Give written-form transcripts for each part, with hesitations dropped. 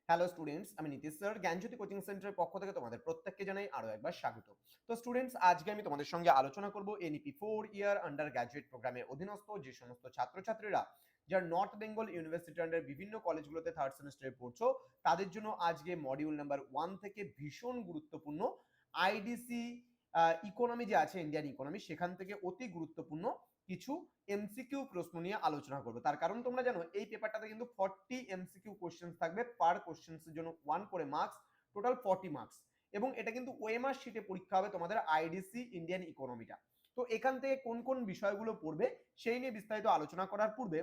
Hello students, আমি Nitish sir জ্ঞানজ্যোতি coaching সেন্টারের পক্ষ থেকে তোমাদের প্রত্যেককে জানাই আরো একবার স্বাগত। তো স্টুডেন্টস, আজকে আমি তোমাদের সঙ্গে আলোচনা করব এনইপি 4 ইয়ার আন্ডার গ্র্যাজুয়েট প্রোগ্রামের অধীনস্থ যে সমস্ত ছাত্রছাত্রীরা যারা নর্থ বেঙ্গল ইউনিভার্সিটি আন্ডার বিভিন্ন কলেজগুলোতে থার্ড সেমিস্টারে পড়ছো, তাদের জন্য আজকে মডিউল নাম্বার 1 থেকে ভীষণ গুরুত্বপূর্ণ আইডিসি ইকোনমি যে আছে, ইন্ডিয়ান ইকোনমি, সেখান থেকে অতি গুরুত্বপূর্ণ কিছু এমসিকিউ প্রশ্ন নিয়ে আলোচনা করবো। তার কারণ তোমরা জানো এই পেপারটাতে কিন্তু 40 এমসিকিউ কোশ্চেন থাকবে, পার কোশ্চেন্সের জন্য 1 করে মার্কস, টোটাল 40 মার্কস। এবং এটা কিন্তু ওএমআর শিটে পরীক্ষা হবে তোমাদের আইডিসি ইন্ডিয়ান ইকোনমিটা। তো এখান থেকে কোন কোন বিষয়গুলো পড়বে সেই নিয়ে বিস্তারিত আলোচনা করার পূর্বে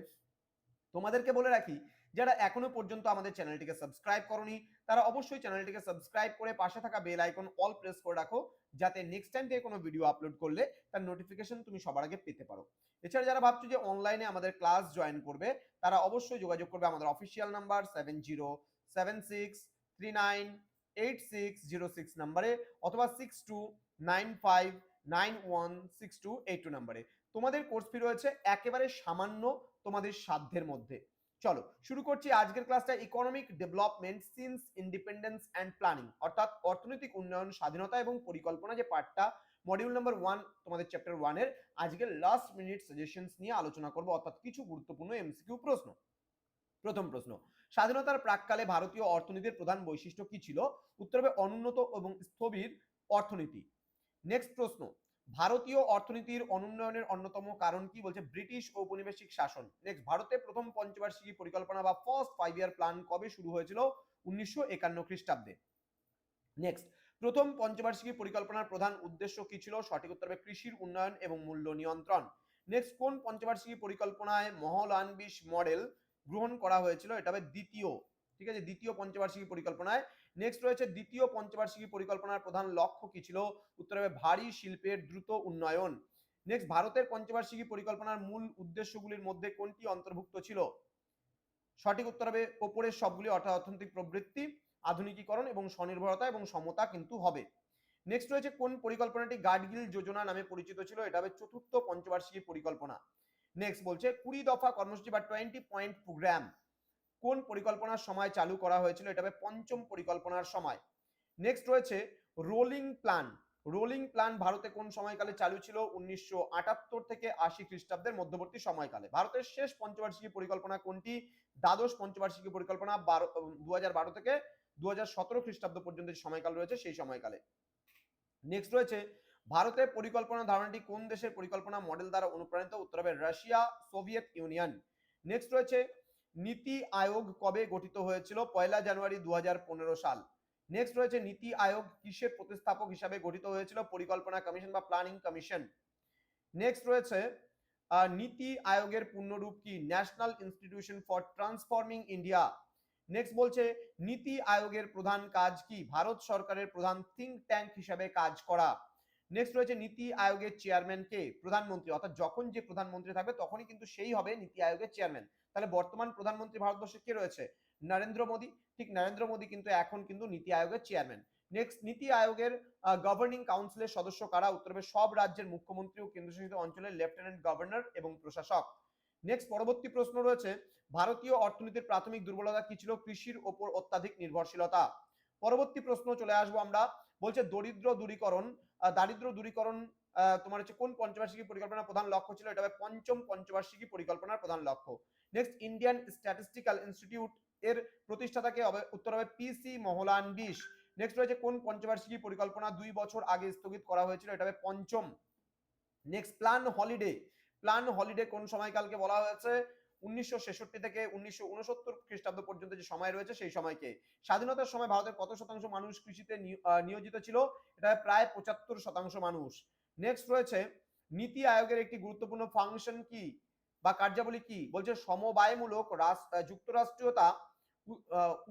তোমাদেরকে বলে রাখি, যারা এখনো পর্যন্ত আমাদের চ্যানেলটিকে সাবস্ক্রাইব করনি তারা অবশ্যই চ্যানেলটিকে সাবস্ক্রাইব করে পাশে থাকা বেল আইকন অল প্রেস করে রাখো, যাতে নেক্সট টাইম থেকে কোনো ভিডিও আপলোড করলে তার নোটিফিকেশন তুমি সবার আগে পেতে পারো। এছাড়া যারা ভাবছো যে অনলাইনে আমাদের ক্লাস জয়েন করবে, তারা অবশ্যই যোগাযোগ করবে আমাদের অফিসিয়াল নাম্বার 7076398606 নাম্বারে, অথবা 6295916282 নাম্বারে। তোমাদের কোর্স ফি রয়েছে একেবারে সামান্য, তোমাদের সাধ্যের মধ্যে। চলো শুরু করছি আজকের ক্লাসটা। Economic development since independence and planning, অর্থাৎ অর্থনৈতিক উন্নয়ন, স্বাধীনতা এবং পরিকল্পনা যে পার্টটা, মডিউল নাম্বার 1 তোমাদের চ্যাপ্টার 1 এর আজকের লাস্ট মিনিট সাজেশনস নিয়ে আলোচনা করব, অর্থাৎ কিছু গুরুত্বপূর্ণ এমসিকিউ প্রশ্ন। প্রথম প্রশ্ন, স্বাধীনতার প্রাককালে ভারতীয় অর্থনীতির প্রধান বৈশিষ্ট্য কি ছিল? উত্তর হবে অনুন্নত এবং স্থবির অর্থনীতি। নেক্সট প্রশ্ন, ভারতীয় অর্থনীতির অনুন্নয়নের অন্যতম কারণ কি? বলছে ব্রিটিশ ঔপনিবেশিক শাসন। নেক্সট, ভারতের প্রথম পঞ্চবার্ষিকী পরিকল্পনা বা ফার্স্ট 5 ইয়ার প্ল্যান কবে শুরু হয়েছিল? 1951 খ্রিস্টাব্দে। নেক্সট, প্রথম পঞ্চবার্ষিকী পরিকল্পনার প্রধান উদ্দেশ্য কি ছিল? সঠিক উত্তর হবে কৃষির উন্নয়ন এবং মূল্য নিয়ন্ত্রণ। নেক্সট, কোন পঞ্চবার্ষিকী পরিকল্পনায় মহলানবিশ মডেল গ্রহণ করা হয়েছিল? এটা হবে দ্বিতীয়, ঠিক আছে, দ্বিতীয় পঞ্চবার্ষিকী পরিকল্পনায়। নেক্সট রয়েছে দ্বিতীয় পঞ্চবার্ষিকী পরিকল্পনার প্রধান লক্ষ্য কি ছিল? উত্তর হবে ভারী শিল্পের দ্রুত উন্নয়ন। নেক্সট, ভারতের পঞ্চবার্ষিকী পরিকল্পনার মূল উদ্দেশ্যগুলির মধ্যে কোনটি অন্তর্ভুক্ত ছিল? সঠিক উত্তর হবে ওপরের সবগুলি, অর্থাৎ অর্থনৈতিক প্রবৃত্তি, আধুনিকীকরণ এবং স্বনির্ভরতা এবং সমতা কিন্তু হবে। নেক্সট রয়েছে কোন পরিকল্পনাটি গাডগিল যোজনা নামে পরিচিত ছিল? এটা হবে চতুর্থ পঞ্চবার্ষিকী পরিকল্পনা। নেক্সট বলছে 20 দফা কর্মসূচি বা 20 পয়েন্ট প্রোগ্রাম কোন পরিকল্পনার সময় চালু করা হয়েছিল? এটা হবে পঞ্চম পরিকল্পনার সময়। নেক্সট রয়েছে রোলিং প্ল্যান। রোলিং প্ল্যান ভারতে কোন সময়কালে চালু ছিল? 1978 থেকে 80 খ্রিস্টাব্দের মধ্যবর্তী সময়কালে। ভারতের শেষ পঞ্চবার্ষিকী পরিকল্পনা কোনটি? দ্বাদশ পঞ্চবার্ষিকী পরিকল্পনা, 2012 থেকে 2017 খ্রিস্টাব্দ পর্যন্ত যে সময়কাল রয়েছে সেই সময়কালে। নেক্সট রয়েছে ভারতের পরিকল্পনা ধারণাটি কোন দেশের পরিকল্পনা মডেল দ্বারা অনুপ্রাণিত? উত্তর হবে রাশিয়া, সোভিয়েত ইউনিয়ন। নেক্সট রয়েছে নীতি আয়োগ কবে গঠিত হয়েছিল? 1 জানুয়ারি 2015 সাল। নেক্সট রয়েছে নীতি আয়োগ কিসের প্রতিস্থাপক হিসাবে গঠিত হয়েছিল? পরিকল্পনা কমিশন বা প্ল্যানিং কমিশন। নেক্সট রয়েছে নীতি আয়োগের পূর্ণরূপ কি? National institution for transforming India. Next বলছে নীতি আয়োগের প্রধান কাজ কি? ভারত সরকারের প্রধান থিঙ্ক ট্যাঙ্ক হিসাবে কাজ করা। নেক্সট রয়েছে নীতি আয়োগের চেয়ারম্যান কে? প্রধানমন্ত্রী, অর্থাৎ যখন যে প্রধানমন্ত্রী থাকবে তখনই কিন্তু সেই হবে নীতি আয়োগের চেয়ারম্যান। তাহলে বর্তমান প্রধানমন্ত্রী ভারতবর্ষে কে রয়েছে? নরেন্দ্র মোদী। ঠিক, নরেন্দ্র মোদী কিন্তু এখন কিন্তু নীতি আয়োগের চেয়ারম্যান। নেক্সট, নীতি আয়োগের গভর্নিং কাউন্সিলের সদস্য কারা? উত্তর হবে সব রাজ্যের মুখ্যমন্ত্রী ও কেন্দ্রশাসিত অঞ্চলের লেফটেন্যান্ট গভর্নর এবং প্রশাসক। নেক্সট, পরবর্তী প্রশ্ন রয়েছে ভারতীয় অর্থনীতির প্রাথমিক দুর্বলতা কি ছিল? কৃষির ওপর অত্যাধিক নির্ভরশীলতা। পরবর্তী প্রশ্ন চলে আসবো আমরা, বলছে দারিদ্র দূরীকরণ তোমার হচ্ছে কোন পঞ্চবার্ষিকী পরিকল্পনার প্রধান লক্ষ্য ছিল? এটা হবে পঞ্চম পঞ্চবার্ষিকী পরিকল্পনার প্রধান লক্ষ্য। নেক্সট, ইন্ডিয়ান স্ট্যাটিস্টিক্যাল ইনস্টিটিউট এর প্রতিষ্ঠাতাকে? উত্তর হবে পিসি মহলানবিশ। নেক্সট রয়েছে কোন পঞ্চবার্ষিকী পরিকল্পনা 2 বছর আগে স্থগিত করা হয়েছিল? এটা হবে পঞ্চম। নেক্সট, প্ল্যান হলিডে কোন সময়কালকে বলা হয়েছে? 1966 থেকে 1969 খ্রিস্টাব্দ পর্যন্ত যে সময় রয়েছে সেই সময়কে। স্বাধীনতার সময় ভারতের কত শতাংশ মানুষ কৃষিতে নিয়োজিত ছিল? এটা প্রায় 75% মানুষ। নেক্সট রয়েছে নীতি আয়োগের একটি গুরুত্বপূর্ণ ফাংশন কি বা কার্যাবলী কি? বলছে সমবায়মূলক যুক্তরাষ্ট্রীয়তা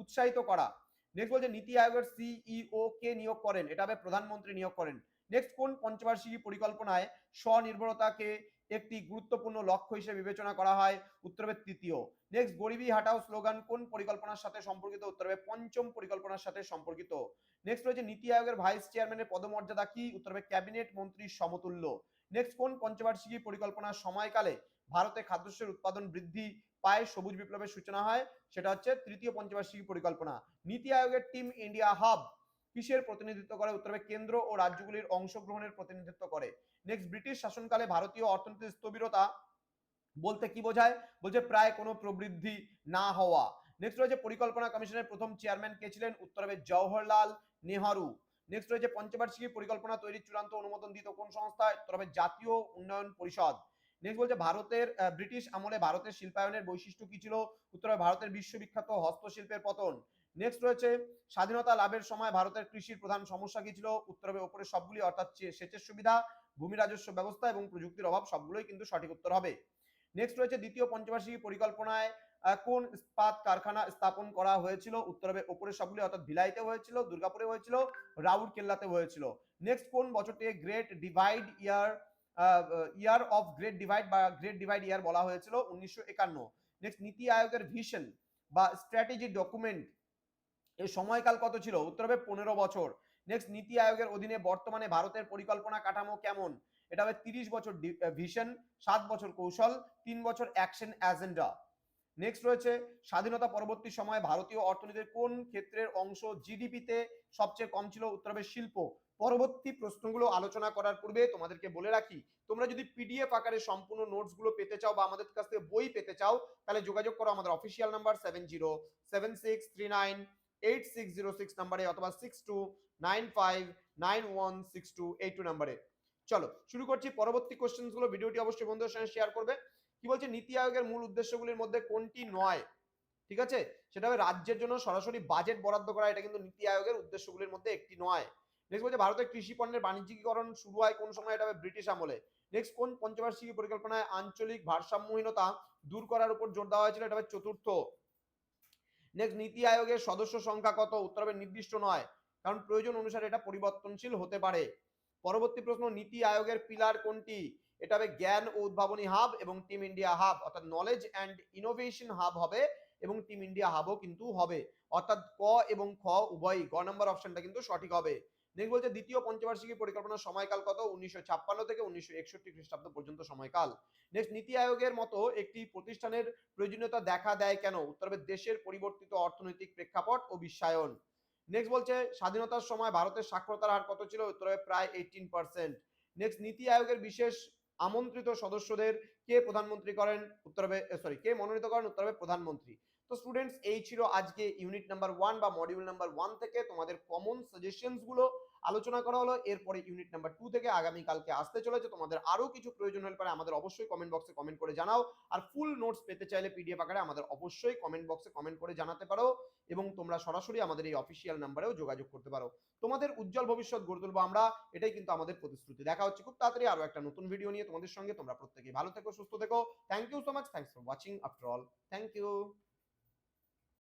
উৎসাহিত করা। নেক্সট বলছে নীতি আয়োগের সিইও কে নিয়োগ করেন? এটা হবে প্রধানমন্ত্রী নিয়োগ করেন। নেক্সট, কোন পঞ্চবার্ষিকী পরিকল্পনায় স্বনির্ভরতাকে একটি গুরুত্বপূর্ণ লক্ষ্য হিসেবে বিবেচনা করা হয়? উত্তর হবে তৃতীয়। নেক্সট, গরিবি হাটাও স্লোগান কোন পরিকল্পনার সাথে সম্পর্কিত? উত্তর হবে পঞ্চম পরিকল্পনার সাথে সম্পর্কিত। নেক্সট রয়েছে নীতি আয়োগের ভাইস চেয়ারম্যানের পদমর্যাদা কি? উত্তর হবে ক্যাবিনেট মন্ত্রীর সমতুল্য। নেক্সট, কোন পঞ্চবার্ষিকী পরিকল্পনার সময়কালে ভারতে খাদ্যশস্যের উৎপাদন বৃদ্ধি পায় সবুজ বিপ্লবের সূচনা হয়, সেটা হচ্ছে তৃতীয় পঞ্চবার্ষিকী পরিকল্পনা। নীতি আয়োগের টিম ইন্ডিয়া হাব কিসের প্রতিনিধিত্ব করে? উত্তর হবে কেন্দ্র ও রাজ্যগুলির অংশগ্রহণের প্রতিনিধিত্ব করে। নেক্সট, ব্রিটিশ শাসনকালে ভারতীয় অর্থনীতির স্থবিরতা বলতে কি বোঝায়? বলছে প্রায় কোনো প্রবৃদ্ধি না হওয়া। নেক্সট রয়েছে পরিকল্পনা কমিশনের প্রথম চেয়ারম্যান কে ছিলেন? উত্তর হবে জওহরলাল নেহরু। নেক্সট রয়েছে পঞ্চবার্ষিকী পরিকল্পনা তৈরির চূড়ান্ত অনুমোদন দিত কোন সংস্থা? উত্তর হবে জাতীয় উন্নয়ন পরিষদ। নেক্সট বলছে ভারতের ব্রিটিশ আমলে ভারতের শিল্পায়নের বৈশিষ্ট্য কি ছিল? উত্তর হবে ভারতের বিশ্ববিখ্যাত হস্তশিল্পের পতন। নেক্সট রয়েছে স্বাধীনতা লাভের সময় ভারতের কৃষির প্রধান সমস্যা কি ছিল? উত্তর হবে ওপরে সবগুলি, অর্থাৎ সেচের সুবিধা, ভূমি রাজস্ব ব্যবস্থা এবং প্রযুক্তির অভাব, সবগুলোই কিন্তু সঠিক উত্তর হবে। নেক্সট রয়েছে দ্বিতীয় পঞ্চবার্ষিকী পরিকল্পনায় কোন ইস্পাত কারখানা স্থাপন করা হয়েছিল? উত্তর হবে ওপরের সবগুলি, অর্থাৎ ভিলাইতে হয়েছিল, দুর্গাপুরে হয়েছিল, রাউরকেল্লাতে হয়েছিল। নেক্সট, কোন বছরটিকে great divide year of great divide বা গ্রেট ডিভাইড ইয়ার বলা হয়েছিল? 1951। নেক্সট, নীতি আয়োগের ভিশন বা স্ট্র্যাটেজি ডকুমেন্ট এর সময়কাল কত ছিল? উত্তর হবে 15 বছর। নেক্সট, নীতি আয়োগের অধীনে বর্তমানে ভারতের পরিকল্পনা কাঠামো কেমন? এটা হবে 30 বছর ভিশন, 7 বছর কৌশল, 3 বছর অ্যাকশন এজেন্ডা। নেক্সট রয়েছে স্বাধীনতা পরবর্তী সময়ে ভারতীয় অর্থনীতির কোন ক্ষেত্রের অংশ জিডিপিতে সবচেয়ে কম ছিল? উত্তর হবে শিল্প। পরবর্তী প্রশ্নগুলো আলোচনা করার পূর্বে তোমাদেরকে বলে রাখি, তোমরা যদি পিডিএফ আকারে সম্পূর্ণ নোটস গুলো পেতে চাও বা আমাদের কাছ থেকে বই পেতে চাও, তাহলে যোগাযোগ করো আমাদের অফিসিয়াল নাম্বার 7076398606 নাম্বারে অথবা 6295916282 নাম্বারে। চলো শুরু করছি পরবর্তী কোশ্চেন গুলো। ভিডিওটি অবশ্যই বন্ধুদের সঙ্গে শেয়ার করবে। কি বলছে? নীতি আয়োগের মূল উদ্দেশ্যগুলির মধ্যে কোনটি নয়? ঠিক আছে, সেটা হবে রাজ্যের জন্য সরাসরি বাজেট বরাদ্দ করা, এটা কিন্তু নীতি আয়োগের উদ্দেশ্যগুলির মধ্যে একটি নয়। নেক্সট বলছে ভারতের কৃষি পণ্যের বাণিজ্যিকীকরণ শুরু হয় কোন সময়? এটা হবে ব্রিটিশ আমলে। নেক্সট, কোন পঞ্চবার্ষিকী পরিকল্পনায় আঞ্চলিক ভারসাম্যহীনতা দূর করার উপর জোর দেওয়া হয়েছিল? এটা হবে চতুর্থ। নেক্সট, নীতি আয়োগের সদস্য সংখ্যা কত? উত্তর হবে নির্দিষ্ট নয়, কারণ প্রয়োজন অনুসারে এটা পরিবর্তনশীল হতে পারে। পরবর্তী প্রশ্ন, নীতি আয়োগের পিলার কোনটি? এটা হবে জ্ঞান ও উদ্ভাবনী হাব এবং টিম ইন্ডিয়া হাব, অর্থাৎ নলেজ অ্যান্ড ইনোভেশন হাব হবে এবং টিম ইন্ডিয়া হাবও কিন্তু হবে, অর্থাৎ ক এবং খ উভয়ই, গ নম্বর অপশনটা কিন্তু সঠিক হবে। নেক্সট বলছে দ্বিতীয় পঞ্চবার্ষিকী পরিকল্পনার সময়কাল কত? 1956 থেকে 1961 খ্রিস্টাব্দ পর্যন্ত সময়কাল। নেক্সট, নীতি আয়োগের মতো একটি প্রতিষ্ঠানের প্রয়োজনীয়তা দেখা দেয় কেন? উত্তর হবে দেশের পরিবর্তিত অর্থনৈতিক প্রেক্ষাপট ও বিশ্বায়ন। নেক্সট বলছে স্বাধীনতার সময় ভারতের সাক্ষরতার হার কত ছিল? উত্তর হবে প্রায় 18%। নেক্সট, নীতি আয়োগের বিশেষ আমন্ত্রিত সদস্যদের কে প্রধানমন্ত্রী করেন? উত্তর হবে কে মনোনীত করেন? উত্তর হবে প্রধানমন্ত্রী। তো স্টুডেন্টস, এই ছিল আজকে ইউনিট নাম্বার 1 বা মডিউল নাম্বার 1 থেকে তোমাদের কমন সাজেশনস গুলো আলোচনা করা হলো। এরপরে ইউনিট নাম্বার 2 থেকে আগামী কালকে আসতে চলেছে। তোমাদের আরো কিছু প্রয়োজন হলে পারে আমাদের অবশ্যই কমেন্ট বক্সে কমেন্ট করে জানাও। আর ফুল নোটস পেতে চাইলে পিডিএফ আকারে আমাদের অবশ্যই কমেন্ট বক্সে কমেন্ট করে জানাতে পারো এবং তোমরা সরাসরি আমাদের এই অফিসিয়াল নাম্বারেও যোগাযোগ করতে পারো। তোমাদের উজ্জ্বল ভবিষ্যৎ গড়ে তুলবো আমরা, এটাই কিন্তু আমাদের প্রতিশ্রুতি। দেখা হচ্ছে খুব তাড়াতাড়ি আরো একটা নতুন ভিডিও নিয়ে তোমাদের সঙ্গে। তোমরা প্রত্যেকেই ভালো থেকো, সুস্থ থেকো। Thank you so much, thanks for watching after all. Thank you.